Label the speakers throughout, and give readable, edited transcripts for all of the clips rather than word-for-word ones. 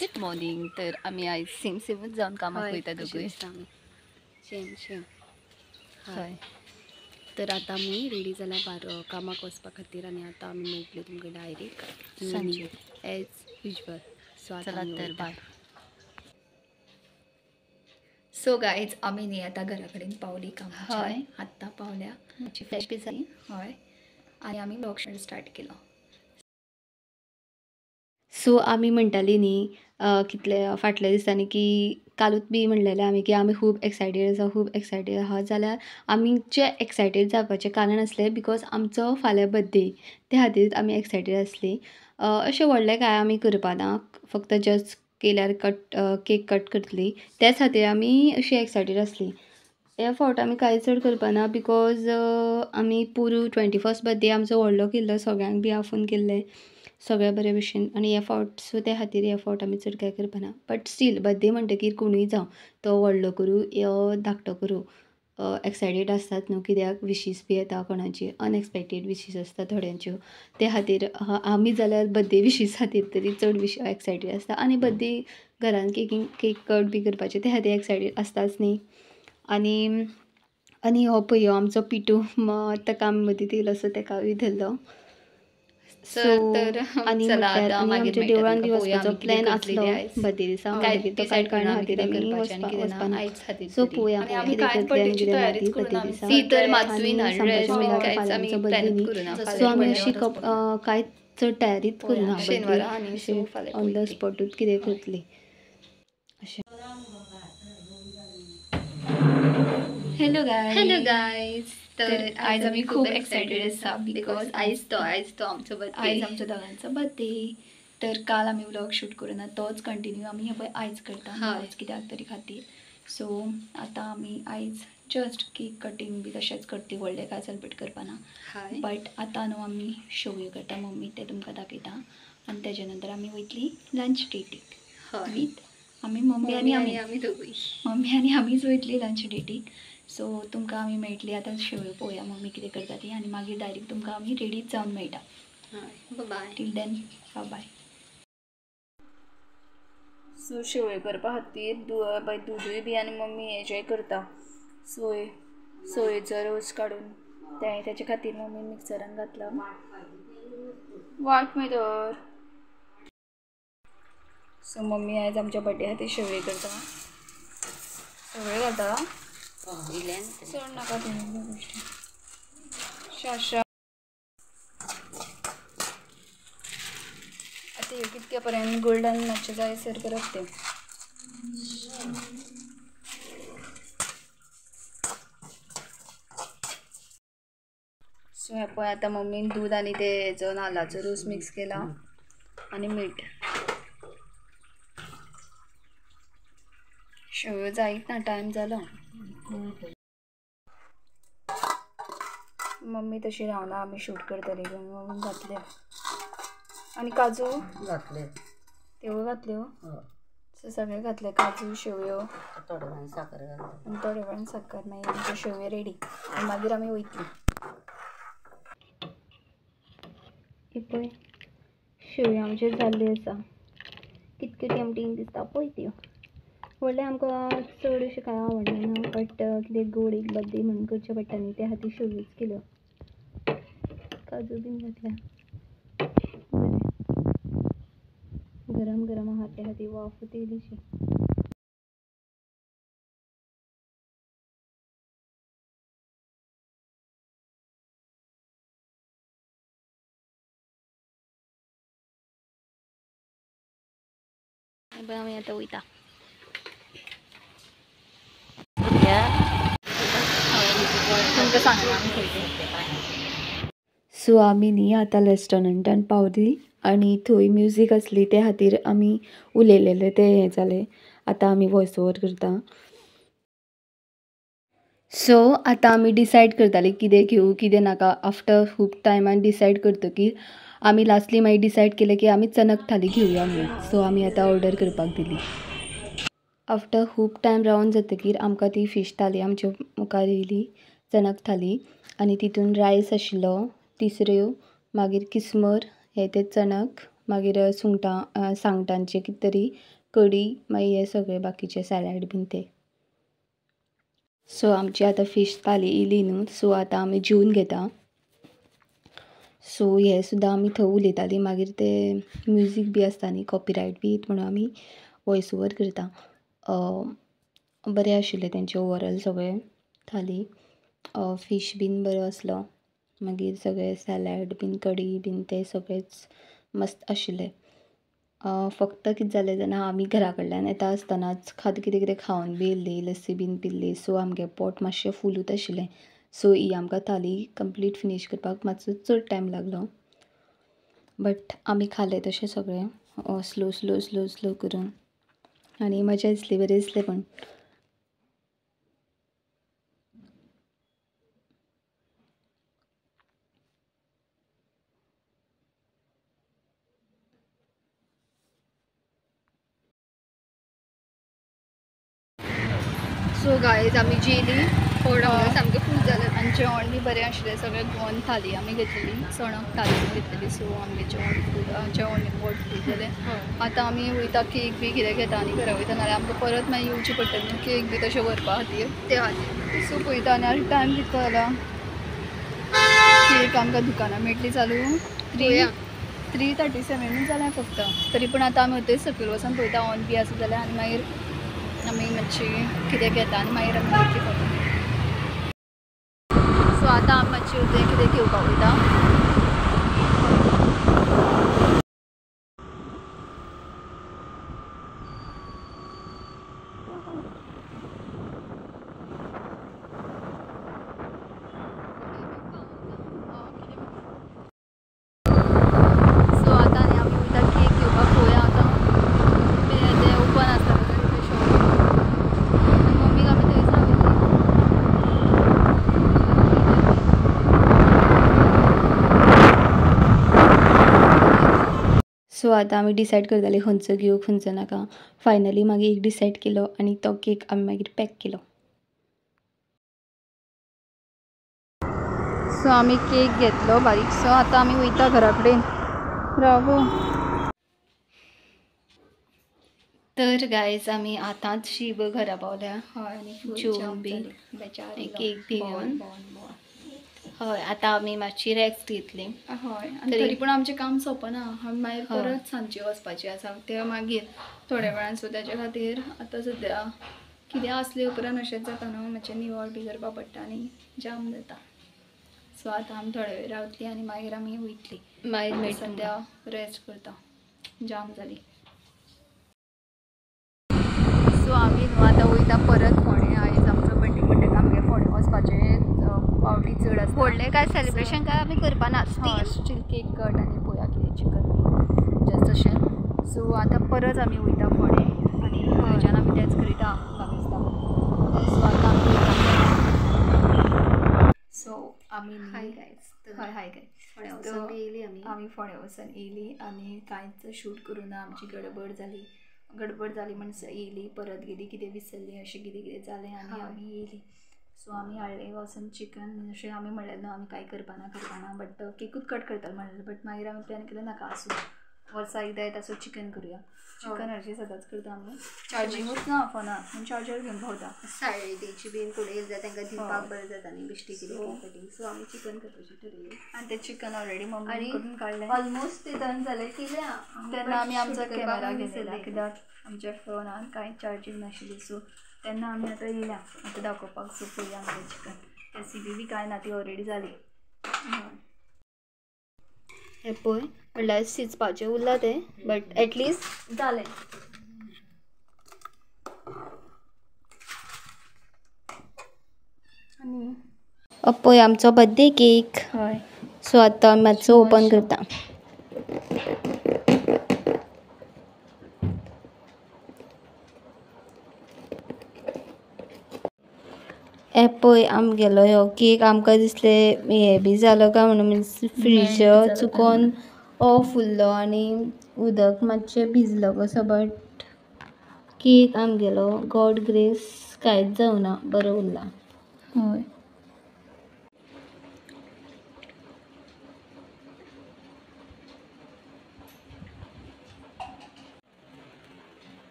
Speaker 1: Good morning. तर आम्ही आज सेम सेमच जाऊन कामाक वयता दोगूय.
Speaker 2: सेम
Speaker 1: हय.
Speaker 2: तर आता आमी रेडी जाल्या कामाक वचपा खातीर आनी आतां आमी मेळटली तुमकां डायरेक्ट
Speaker 1: सांजे
Speaker 2: एज युजल. सो
Speaker 1: चला तर
Speaker 2: आतां
Speaker 1: बाय. सो गायज आमी न्ही आतां घरा कडेन पावली कामाच्या.
Speaker 2: हय.
Speaker 1: आत्तां पावल्या. मातशी फ्रेश बी जाली. हय. आनी आमी ब्लॉग स्टार्ट केलो.
Speaker 2: सो आमी म्हणटाली न्ही कितले फाटल्या दिसांनी की कालूच बी म्हणलेलें आमी की आमी खूब एक्सायटेड आहा जाल्यार आमचे एक्सायटेड जावपाचें कारण आसलें बिकॉज आमचो फाल्यां बर्थडे. त्या खातीर आमी एक्सायटेड आसली. अशें व्हडलें कांय आमी करपा ना. फक्त जस्ट केल्यार केक कट करतली. त्याच खातीर आमी अशी एक्सायटेड आसली. ह्या फावट आमी कांय चड करपा ना बिकॉज आमी पुरू 21st बर्थडे आमचो व्हडलो केल्लो. सगळ्यांक बी आफोवन केल्लें. सगळे बरे भशेन आनी ह्या फावट सो त्या खातीर ह्या फावट आमी चड कांय करपा ना. बट स्टील बर्थडे म्हणटकीर कोणूय जावं तो व्हडलो करूं यो धाकटो करूं एक्सायटेड आसतात न्हू. कित्याक विशीस बी येता कोणाची अनएक्सपेक्टेड विशीस आसता थोड्यांच्यो. त्या खातीर आमी जाल्यार बर्थडे विशीस खातीर तरी चड एक्सायटेड आसता. आनी बर्थडे घरान केक कट बी करपाचें त्या खातीर एक्सायटेड आसताच न्ही. आनी हो पळय हो आमचो पिटू ताका आमी मदीं दिलो सो ताका बी धरलो. सो आनी म्हटल्यार आनी आमच्या देवळान बी वचपाचो प्लॅन आसलो बर्थडे दिसा म्हणटकीर तो कांय कारणां खातीर आमी वचपा ना. सो पळोवया कितें करतले आनी कितें ना ती बर्थडे दिसा. आनी सांगपाचें म्हणल्यार फाल्यां आमचो बर्थडे न्ही. सो आमी अशी कांयच चड तयारीच करुना बर्थडे अशें ऑन द स्पॉटूच कितें करतली अशें.
Speaker 1: Hello guys. तर आयज आमी खूब एक्सायटेड आसा बिकॉज आयज तो आमचो बर्थडे. आयज आमचो दोगांचो बर्थडे. तर काल आमी व्लॉग शूट करुना तोच कंटिन्यू आमी हे पळय आयज करता कित्याक तरी खातीर. सो आतां आमी आयज जस्ट केक कटींग बी तशेंच करतली. व्हडलें कांय सेलिब्रेट करपा ना. बट आतां न्हू आमी शेवयो करता मम्मी तें तुमकां दाखयता. आनी तेजे नंतर आमी वयतली लंच डेटीक वीथ मम्मी आनी आमीच वयतली लंच डेटीक. सो तुमकां आमी मेळटली आतां शेवयो पळोवया मम्मी कितें करता ती आनी मागीर डायरेक्ट तुमकां आमी रेडीच जावन मेळटा. बाय. Till then bye. सो शेवयो करपा खातीर दूदूय बी आनी मम्मी हेजें करता सोयेचो रोस काडून तेचे खातीर मम्मी मिक्सरान घातला. वाट मागीर सो मम्मी आयज आमच्या बर्थडे खातीर शेवयो करता. शेवयो घालता चड नाका तें गोश्टी शाशा. आतां ह्यो कितके पर्यंत गोल्डन मातशें जायसर करप तें. सो हे पळय आतां मम्मीन दूद आनी ते हेचो नाल्लाचो रोस मिक्स केला आनी मीठ. शेवयो जायत ना टायम जालो. मम्मी तशी रावना आमी शूट करतली मम्मी घातले आनी काजू घातले त्यो घातल्यो. सो सगळे घातले काजू शेवयो थोडे वेळान साखर आनी थोडे वेळान साखर मागीर आमच्यो शेवयो रेडी आनी मागीर आमी वयतली. पळय शेवयो आमचे जाल्ले आसा. कितके टेम्पटींग दिसता पळय त्यो. व्हडलें आमकां चड अशें कांय आवडना बट कितें गोड एक बर्थडे म्हणून करचें पडटा न्ही त्या खातीर शेवयोच केल्यो. काजू बीन घातल्या बरें गरम आहा त्या खातीर वाफ येयलीशी. आमी आतां वयता. सो आमी न्ही आतां रेस्टॉरंटान पावली आनी थंय म्युजीक आसली त्या खातीर आमी उलयलेले ते हें जालें. आतां आमी वॉयस ओवर करता. सो आतां आमी डिसायड करताली कितें घेवं कितें नाका. आफ्टर खूब टायमान डिसायड करतकीर आमी लास्टली मागीर डिसायड केलें की आमी चनक थाली घेवया म्हणून. सो आमी आतां ऑर्डर करपाक दिली. आफ्टर खूब टायम रावन जातकीर आमकां ती फीश थाली आमच्या मुखार येयली. चनक थाली आनी तितून रायस आशिल्लो, तिसऱ्यो, मागीर किसमूर हे ते चणक
Speaker 2: मागीर सांगटांचे कितें तरी कडी, मागीर हे सगळे बाकीचे सॅलड बीन ते. सो आमची आतां फीश थाली येयली न्हू, सो आतां आमी जेवन घेता. सो हे सुद्दां आमी थंय उलयतालीं. मागीर ते म्युजीक बी आसता न्ही, कॉपीरायट बी म्हणून आमी वॉयस ओवर करता. बरें आशिल्लें तेंचे ओवरऑल सगळें थाली. फीश बीन बरो आसलो. मागीर सगळे सॅलड बीन कडी बीन ते सगळेंच मस्त आशिल्लें. फक्त कितें जालें जाल्यार आमी घरा कडल्यान येता आसतनाच कितें कितें खावन बी येयल्लीं, लस्सी बीन पिल्ली. सो आमगे पोट मातशें फुलूच आशिल्लें. सो ही आमकां थाली कंप्लीट फिनीश करपाक मातसो चड टायम लागलो. बट आमी खालें तशें सगळें स्लो स्लो स्लो स्लो करून, आनी मजा दिसली, बरें दिसलें पण.
Speaker 1: सो गायज आमी जेली सामकें फूल जालें आनी जेवण बी बरें आशिल्लें. सगळें गोवन थाली आमी घेतलेली, चणक थाली घेतलेली. सो आमगे जेवण पोट फूल जालें. आतां आमी वयता केक बी कितें घेता आनी घरा वयता, नाल्यार आमकां परत मागीर येवचें पडटलें केक बी तशें व्हरपा खातीर ते खातीर. सो पळयता आनी आतां टायम कितलो जाला. केक आमकां दुकानां मेळटली चालू 3:37 जाल्यार फक्त. तरी पूण आतां आमी थंय सकयल वचून पळयता ऑन बी आसा जाल्यार, आनी मागीर आमी मातशी कितें घेता आनी मागीर आमी वयतली परत. सो आतां आमी मातशी थंय कितें घेवपाक वयता. सो आतां न्ही आमी वयता केक घेवपाक. पळोवया आतां तें ओपन आसता तें शॉप. मम्मीक आमी थंयच रावयतली.
Speaker 2: सो आतां आमी डिसायड करतालीं खंयचो घेवं खंयचो नाका. फायनली मागीर एक डिसायड केलो आनी तो केक आमी मागीर पॅक केलो.
Speaker 1: सो आमी केक घेतलो बारीकसो. आतां आमी वयता घरा कडेन. रागो
Speaker 2: तर गायज आमी आतांच शीब घरा पावल्या.
Speaker 1: हय आनी
Speaker 2: जेवून बी केक बी घेवन. हय आतां आमी मातशी रेस्ट घेतली.
Speaker 1: हय तरी पूण आमचें काम सोंपना. आमी मागीर परत सांजचे वचपाचें आसा तें मागीर थोड्या वेळान. सो तेच्या खातीर आतां सद्या कितें आसले उपरांत अशेंच जाता न्हू, मातशें निवळ बी करपा पडटा आनी जाम जाता. सो आतां आमी थोडे वेळ रावतली आनी मागीर आमी वयतली.
Speaker 2: मागीर
Speaker 1: सद्या रेस्ट करता, जाम जाली. सो आमी न्हू आतां वयता परत फोंडें. आयज आमचो बर्थडे म्हणटकीर आमगे फोंडें वचपाचें पावटी चड आसता.
Speaker 2: व्हडलें काय सेलिब्रेशन काय आमी करपाना.
Speaker 1: स्टील केक कट आनी पळोवया कितें चिकन जस्ट अशें. सो आतां परत आमी वयता फोंडें आनी थंयच्यान आमी तेंच करिता म्हाका दिसता. सो आतां आमी वयता. सो आमी
Speaker 2: हाय गायज.
Speaker 1: हय हाय गायज. आमी फोंडें वचून येयली आनी कांयच शूट करूना. आमची गडबड जाली म्हण येयली, परत गेली, कितें विसरली अशें कितें कितें जालें आनी आमी येयली. सो आमी हाडलें वचून चिकन. अशें आमी म्हणलें न्हू आमी कांय करपाना बट केकूच कट करताले म्हणलें. बट मागीर आमी प्लॅन केलें नाका आसूं वर्सा एकदां येता सो चिकन करुया. चिकन हरशीं सदांच करता आमी. चार्जिंगूच ना फोनान म्हूण चार्जर घेवन भोंवता.
Speaker 2: सायडीची बीन कोणी येयली जाल्यार तांकां दिवपाक बरें जाता न्ही बेश्टी कितें. सो आमी चिकन करपाचें ठरयलें
Speaker 1: आनी तें चिकन ऑलरेडी मम्मी करून काडलें.
Speaker 2: ऑलमोस्ट ते डन जालें. कित्याक
Speaker 1: तेन्ना आमी आमचो कॅमेरा घेतलेला कित्याक आमच्या फोनान कांय चार्जींग नाशिल्ली. सो तेन्ना आमी आतां येयल्या आतां दाखोवपाक. सो पळोवया आमचें चिकन. रेसिपी बी कांय ना, ती ऑलरेडी जाली.
Speaker 2: हें पळय म्हणल्यार शिजपाचें उरलां तें, बट एटलिस्ट जालें.
Speaker 1: आनी
Speaker 2: पळय आमचो बर्थडे केक.
Speaker 1: हय
Speaker 2: सो आतां मातसो ओपन करता. हे पळय आमगेलो ह्यो केक. आमकां दिसलें हें बी जालो काय म्हणून, मिन्स फ्रीज चुकोन फुल्लो आनी उदक मातशें भिजलो कसो. बट केक आमगेलो गॉड ग्रेस कांयच जावना, बरो उरला.
Speaker 1: हय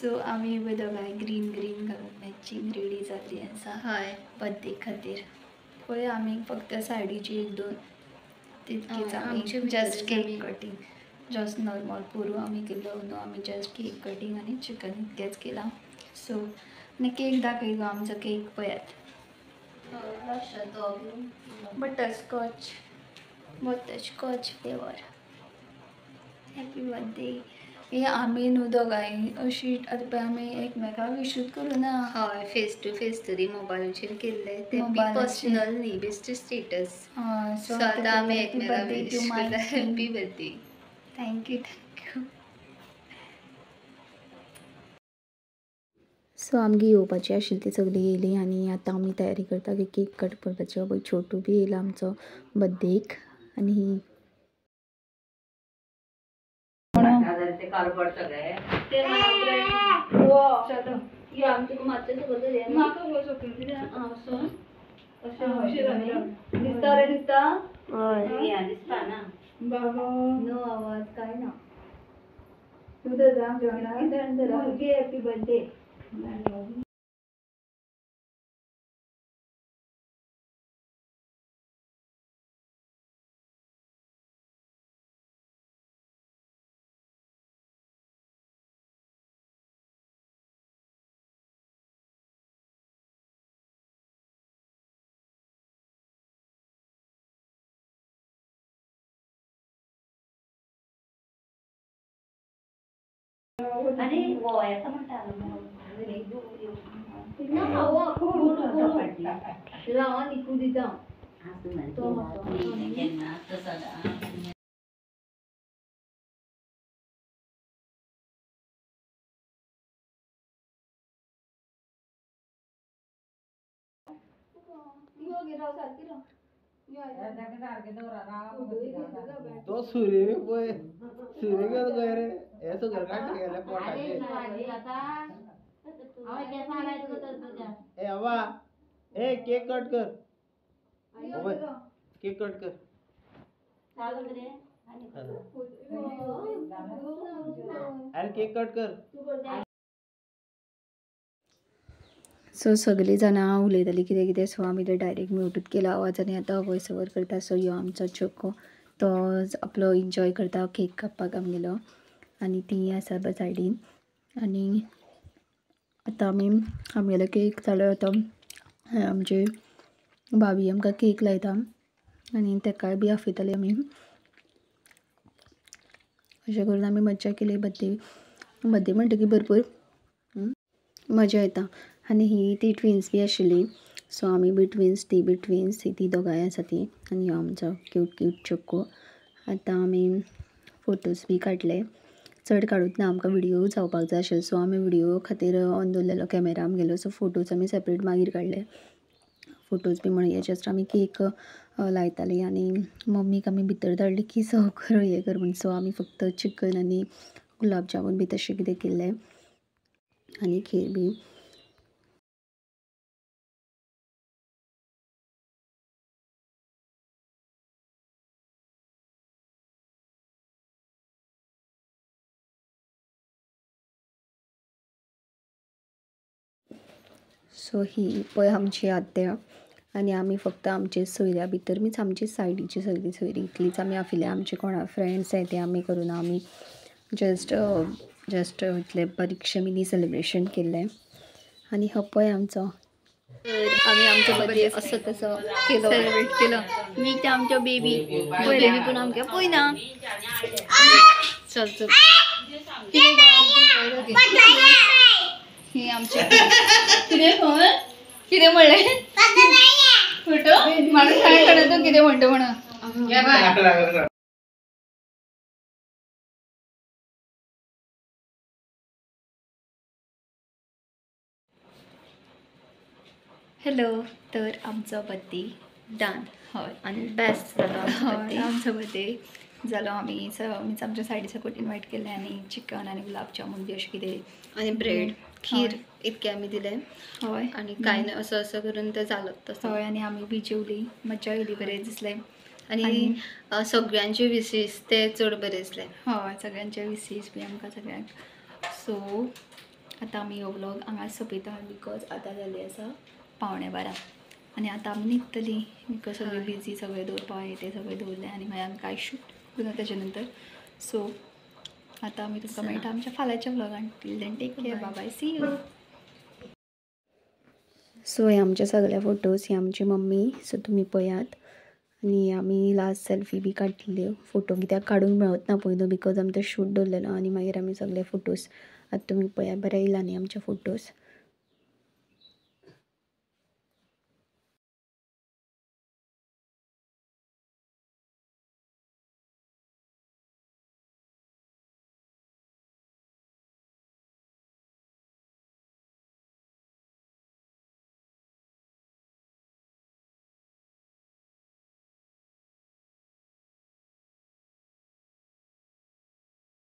Speaker 1: सो आम्ही बघा ग्रीन ग्रीन घालून मॅचिंग रेडी जातली आसा
Speaker 2: हय
Speaker 1: बर्थडे खातीर. पळय आमी फक्त साडीची 1-2 तितकीच आमी just cake cutting just normal पुरू आमी केलो न्हू. आमी जस्ट केक कटींग आनी चिकन इतकेंच केलां. सो आनी केक दाखयलो आमचो केक पळयात. Butterscotch flavour. Happy birthday. हे आमी न्हू दोगांय अशी आतां पळय आमी एकमेकाक विशूच करूना.
Speaker 2: हय फेस टू फेस तरी मोबायलाचेर केल्ले ते
Speaker 1: मोबायलाचेर.
Speaker 2: पर्सनल न्ही बेस्ट स्टेटस.
Speaker 1: हय
Speaker 2: सो आतां आमी एकमेकाक
Speaker 1: बर्थडे
Speaker 2: विश
Speaker 1: टू माय
Speaker 2: करता हॅपी बर्थडे.
Speaker 1: थँक्यू.
Speaker 2: सो आमगे येवपाची आशिल्ली ती सगळीं येयलीं आनी आतां आमी तयारी करता की केक कट करपाचो. पळय छोटू बी येयला आमचो बर्थडेक आनी
Speaker 1: नो आवाज काय ना. Happy birthday. आणि गोव्याचा म्हणटा रावा निकू दिता.
Speaker 3: तो सूर्य भी पोय सूर्य के तो गए रे ऐसो घर काट गेले पोटाचे ए अवा ए केक कट कर ओबे केक कट कर अरे केक कट कर.
Speaker 2: सो सगळीं जाणां उलयतालीं कितें कितें. सो आमी ते डायरेक्ट म्यूटूच केला आवाज आनी आतां वॉयस ओवर करता. सो ह्यो आमचो चोको तो आपलो एन्जॉय करता केक कापपाक आमगेलो आनी ती आसा सायडीन. आनी आतां आमगेलो केक जालो. आतां आमचे भाभी आमकां केक लायता आनी तेकाय बी आफयताली आमी. अशें करून आमी मज्जा केली. बर्थडे म्हणटकीर भरपूर मजा येता. आनी ही ती ट्विन्स बी आशिल्ली. सो आमी बी ट्विन्स ती बी ट्विन्स ती दोगांय आसा ती. आनी हो आमचो क्यूट क्यूट चोको. आतां आमी फोटोज बी काडले. चड काडूच ना आमकां विडियो जावपाक जाय आशिल्लो. सो आमी विडियो खातीर ऑन दवरलेलो कॅमेरा आमगेलो. सो फोटोज आमी सेपरेट मागीर काडले. फोटोज बी म्हणून जस्ट आमी केक लायतालीं आनी मम्मीक आमी भितर धाडली की सो कर हें कर म्हूण. सो आमी फक्त चिकन आनी गुलाब जामून बी तशें कितें केल्लें आनी खीर बी. सो ही पळय आमची आत्या आनी आमी फक्त आमचे सोयऱ्या भितर आमची सायडीची सगळीं सोयरीं इतलीच आमी आफयल्या. आमचे कोणा फ्रेंड्स आहाय ते आमी करूना. आमी जस्ट इतलें बारीकशें मिनी सेलिब्रेशन केल्लें. आनी हो पळय आमचो आमी आमचो बर्थडे असो तसो केलो सेलिब्रेट केलो. मी ते आमचो बेबी बेबी पूण आमकां पळयना. चल चल
Speaker 1: हे आमचे कितें म्हणलें फोटो मला काय कळत तो कितें म्हणतो म्हणून. हॅलो. तर आमचो बर्थडे
Speaker 2: डन.
Speaker 1: हय
Speaker 2: आनी बेस्ट जालो
Speaker 1: हय आमचो बर्थडे जालो. आमीच आमच्या सायडी साकून इनवायट केलें आनी चिकन आनी गुलाब जामून बी अशें कितें
Speaker 2: आनी ब्रेड खीर इतकें आमी दिलें.
Speaker 1: हय
Speaker 2: आनी कांय ना असो करून तें जालो तसो.
Speaker 1: हय आनी आमी बी जेवली मज्जा येयली बरें दिसलें.
Speaker 2: आनी सगळ्यांचे विशीस ते चड बरें दिसले.
Speaker 1: हय सगळ्यांचे विशीस बी आमकां सगळ्यांक. सो आतां आमी हो व्लॉग हांगा सोंपयता बिकॉज आतां जाली आसा 11:15 आनी आतां आमी न्हिदतलीं बिकॉज सगळें बिजी सगळें दवरपा ते सगळें दवरलें आनी मागीर आमी कांय शूट करूं तेच्या नंतर सो आतां आमी तुमकां मेळटा आमच्या फाल्यांच्या व्लॉगान till then take care bye bye see you.
Speaker 2: So हे आमचे सगळे फोटोज, ही आमची मम्मी, सो तुमी पळयात. आनी आमी लास्ट सेल्फी बी काडलेल्यो. फोटो कित्याक काडूंक मेळत ना पयलू बिकॉज आमी तो शूट दवरलेलो आनी मागीर आमी सगळे फोटोज आतां तुमी पळयात बरे येयला न्ही आमचे फोटोज.